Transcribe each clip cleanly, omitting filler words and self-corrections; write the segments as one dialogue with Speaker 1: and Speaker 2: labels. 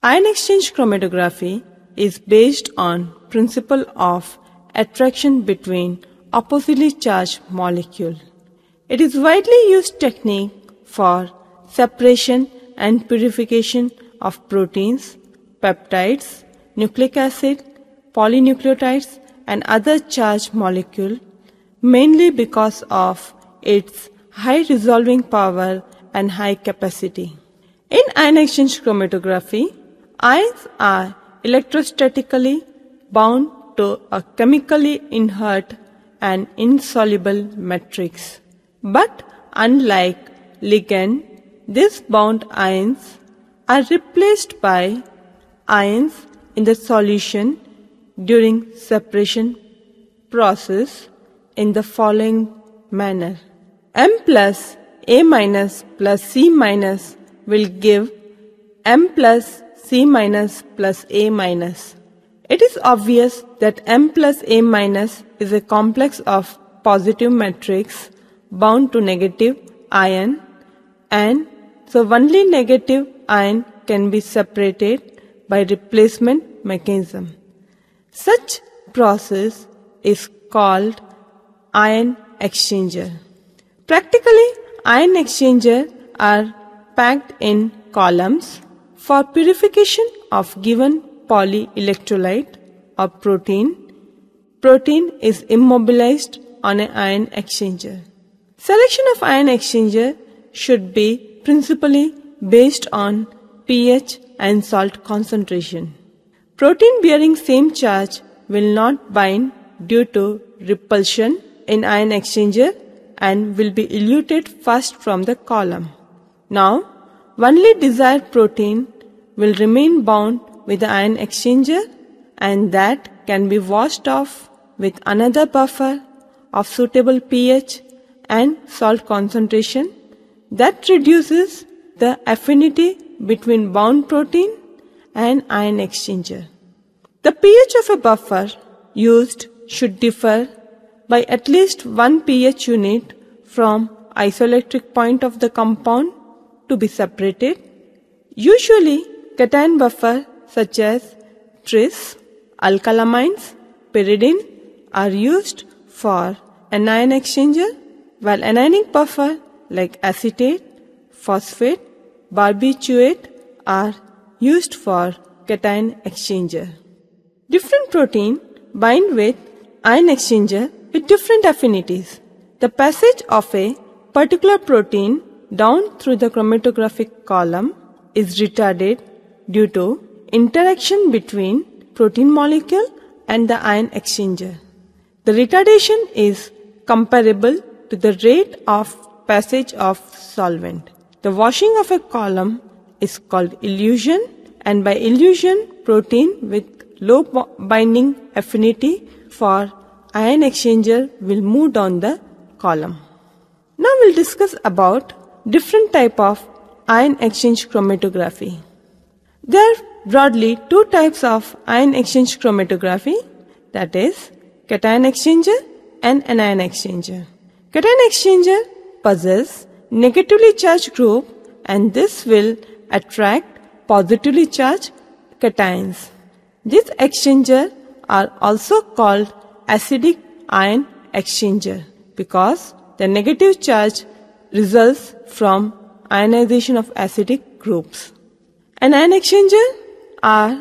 Speaker 1: Ion exchange chromatography is based on principle of attraction between oppositely charged molecule. It is widely used technique for separation and purification of proteins, peptides, nucleic acid, polynucleotides and other charged molecules, mainly because of its high resolving power and high capacity. In ion exchange chromatography, ions are electrostatically bound to a chemically inert and insoluble matrix. But unlike ligand, these bound ions are replaced by ions in the solution during separation process in the following manner. M plus A minus plus C minus will give M plus C minus plus A minus. It is obvious that M plus A minus is a complex of positive matrix bound to negative ion, and so only negative ion can be separated by replacement mechanism. Such process is called ion exchanger. Practically, ion exchanger are packed in columns for purification of given polyelectrolyte or protein. Protein is immobilized on an ion exchanger. Selection of ion exchanger should be principally based on pH and salt concentration. Protein bearing same charge will not bind due to repulsion in ion exchanger and will be eluted first from the column. Now, only desired protein will remain bound with the ion exchanger, and that can be washed off with another buffer of suitable pH and salt concentration that reduces the affinity between bound protein and ion exchanger. The pH of a buffer used should differ by at least 1 pH unit from isoelectric point of the compound to be separated. Usually, cation buffer such as tris, alkylamines, pyridine are used for anion exchanger, while anionic buffer like acetate, phosphate, barbituriate are used for cation exchanger. Different protein bind with ion exchanger with different affinities. The passage of a particular protein down through the chromatographic column is retarded due to interaction between protein molecule and the ion exchanger. The retardation is comparable to the rate of passage of solvent. The washing of a column is called elution, and by elution, protein with low binding affinity for ion exchanger will move down the column. Now we'll discuss about different type of ion exchange chromatography. There are broadly two types of ion exchange chromatography, that is cation exchanger and anion exchanger. Cation exchanger possess negatively charged group, and this will attract positively charged cations. These exchanger are also called acidic ion exchanger because the negative charge results from ionization of acidic groups. Anion exchanger are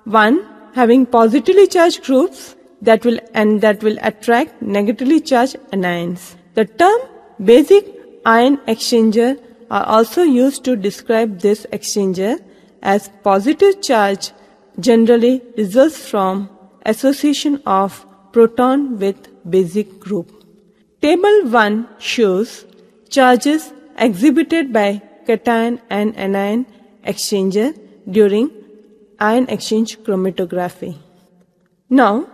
Speaker 1: one having positively charged groups that will attract negatively charged anions. The term basic ion exchanger are also used to describe this exchanger, as positive charge generally results from association of proton with basic group. Table 1 shows charges exhibited by cation and anion exchanger during ion exchange chromatography. Now,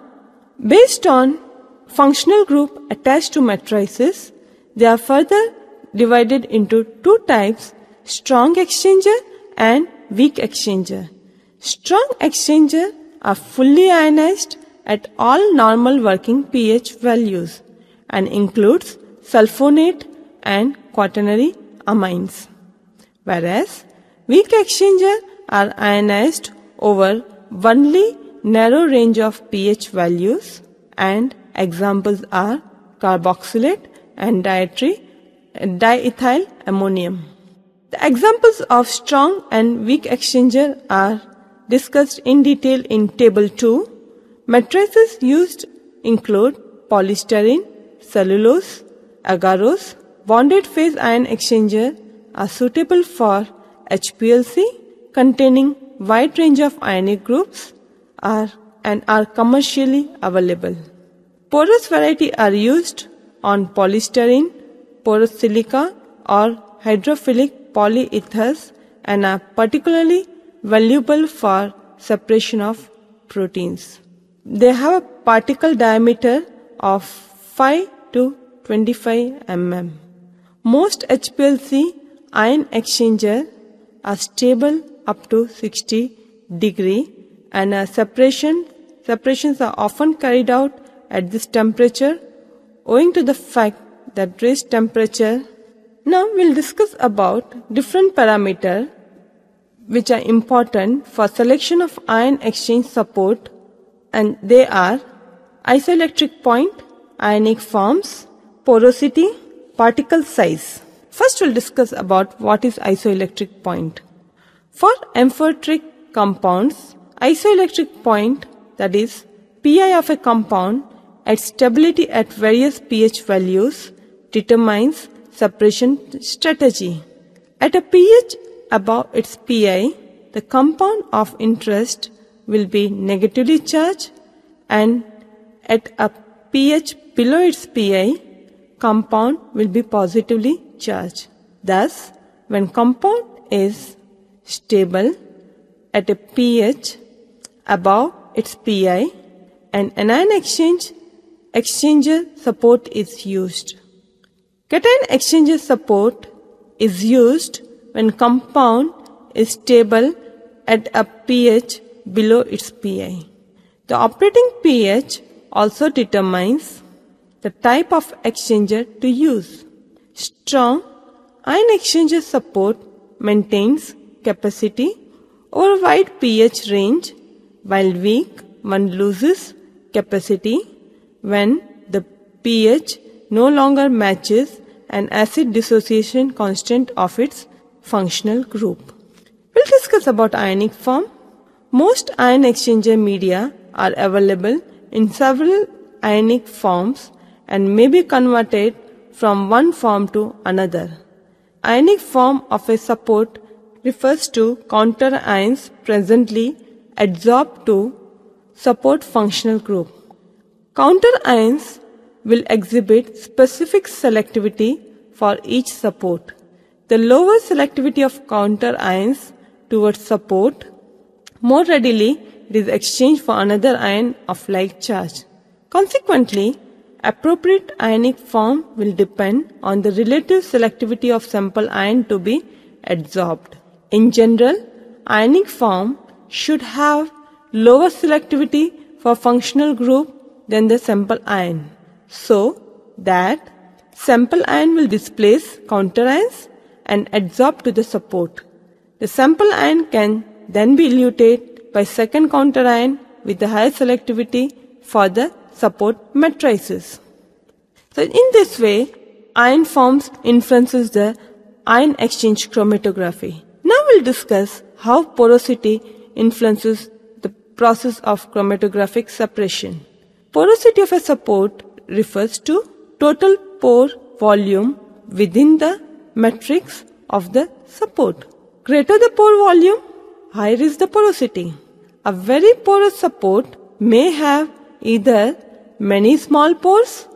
Speaker 1: based on functional group attached to matrices, they are further divided into two types: strong exchanger and weak exchanger. Strong exchanger are fully ionized at all normal working pH values and includes sulfonate and quaternary amines, whereas weak exchanger are ionized over only narrow range of pH values, and examples are carboxylate and diethyl ammonium. The examples of strong and weak exchanger are discussed in detail in Table 2. Matrices used include polystyrene, cellulose, agarose. Bonded phase ion exchanger are suitable for HPLC containing wide range of ionic groups and are commercially available. Porous variety are used on polystyrene, porous silica or hydrophilic polyethers and are particularly valuable for separation of proteins. They have a particle diameter of 5 to 25 mm. Most HPLC ion exchanger are stable up to 60 degree and separations are often carried out at this temperature owing to the fact that raised temperature. Now we'll discuss about different parameters which are important for selection of ion exchange support, and they are isoelectric point, ionic forms, porosity, particle size. First we'll discuss about what is isoelectric point. For amphoteric compounds, isoelectric point, that is pI of a compound at stability at various pH values, determines separation strategy. At a pH above its pI, the compound of interest will be negatively charged, and at a pH below its pI, compound will be positively charged. Thus, when compound is stable at a pH above its pI, an anion exchanger support is used. Cation exchanger support is used when compound is stable at a pH below its pI. The operating pH also determines the type of exchanger to use. Strong ion exchanger support maintains capacity over a wide pH range, while weak one loses capacity when the pH no longer matches an acid dissociation constant of its functional group. We'll discuss about ionic form. Most ion exchanger media are available in several ionic forms and may be converted from one form to another. Ionic form of a support refers to counter ions presently adsorbed to support functional group. Counter ions will exhibit specific selectivity for each support. The lower selectivity of counter ions towards support, more readily it is exchanged for another ion of like charge. Consequently, appropriate ionic form will depend on the relative selectivity of sample ion to be adsorbed. In general, ionic form should have lower selectivity for functional group than the sample ion, so that sample ion will displace counter ions and adsorb to the support. The sample ion can then be eluted by second counter ion with a higher selectivity for the support matrices. So in this way, ion forms influences the ion exchange chromatography. Now we'll discuss how porosity influences the process of chromatographic separation. Porosity of a support refers to total pore volume within the matrix of the support. Greater the pore volume, higher is the porosity. A very porous support may have either many small pores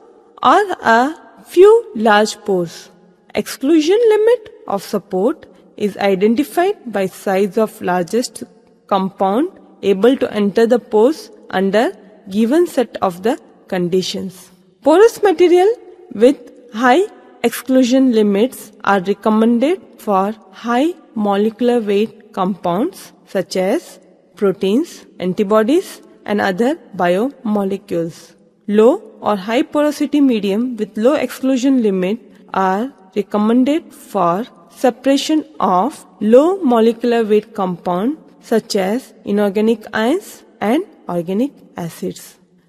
Speaker 1: or a few large pores. Exclusion limit of support is identified by size of largest compound able to enter the pores under given set of the conditions. Porous material with high exclusion limits are recommended for high molecular weight compounds such as proteins, antibodies and other biomolecules. Low or high porosity medium with low exclusion limit are recommended for separation of low molecular weight compound such as inorganic ions and organic acids.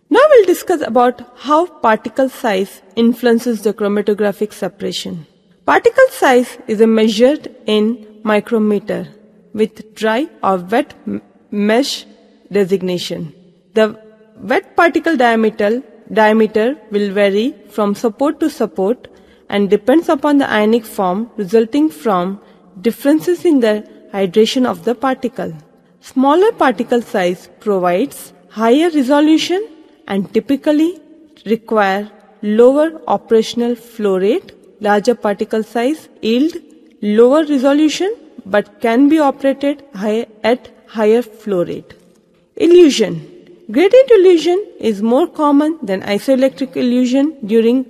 Speaker 1: Now we'll discuss about how particle size influences the chromatographic separation. Particle size is measured in micrometer with dry or wet mesh designation. The wet particle diameter will vary from support to support and depends upon the ionic form resulting from differences in the hydration of the particle. Smaller particle size provides higher resolution and typically require lower operational flow rate. Larger particle size yield lower resolution but can be operated at higher flow rate. Illusion. Gradient illusion is more common than isoelectric illusion during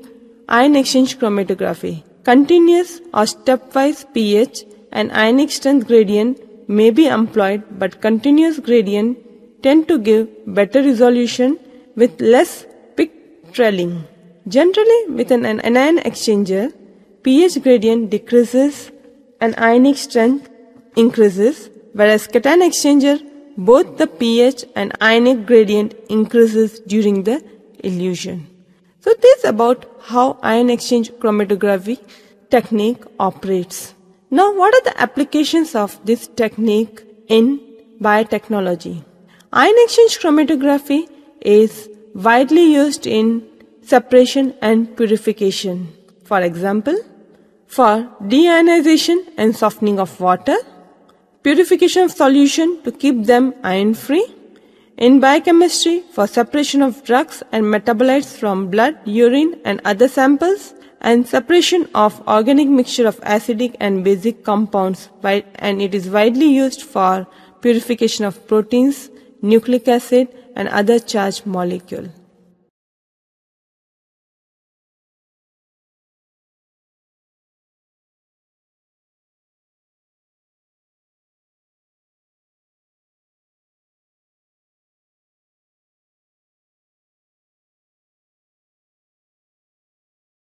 Speaker 1: ion exchange chromatography. Continuous or stepwise pH and ionic strength gradient may be employed, but continuous gradient tend to give better resolution with less peak trailing. Generally, with an anion exchanger, pH gradient decreases and ionic strength increases, whereas cation exchanger, both the pH and ionic gradient increases during the illusion. So this is about how ion exchange chromatography technique operates. Now what are the applications of this technique in biotechnology? Ion exchange chromatography is widely used in separation and purification. For example, for deionization and softening of water, purification of solution to keep them ion-free, in biochemistry for separation of drugs and metabolites from blood, urine and other samples, and separation of organic mixture of acidic and basic compounds, and it is widely used for purification of proteins, nucleic acid and other charged molecules.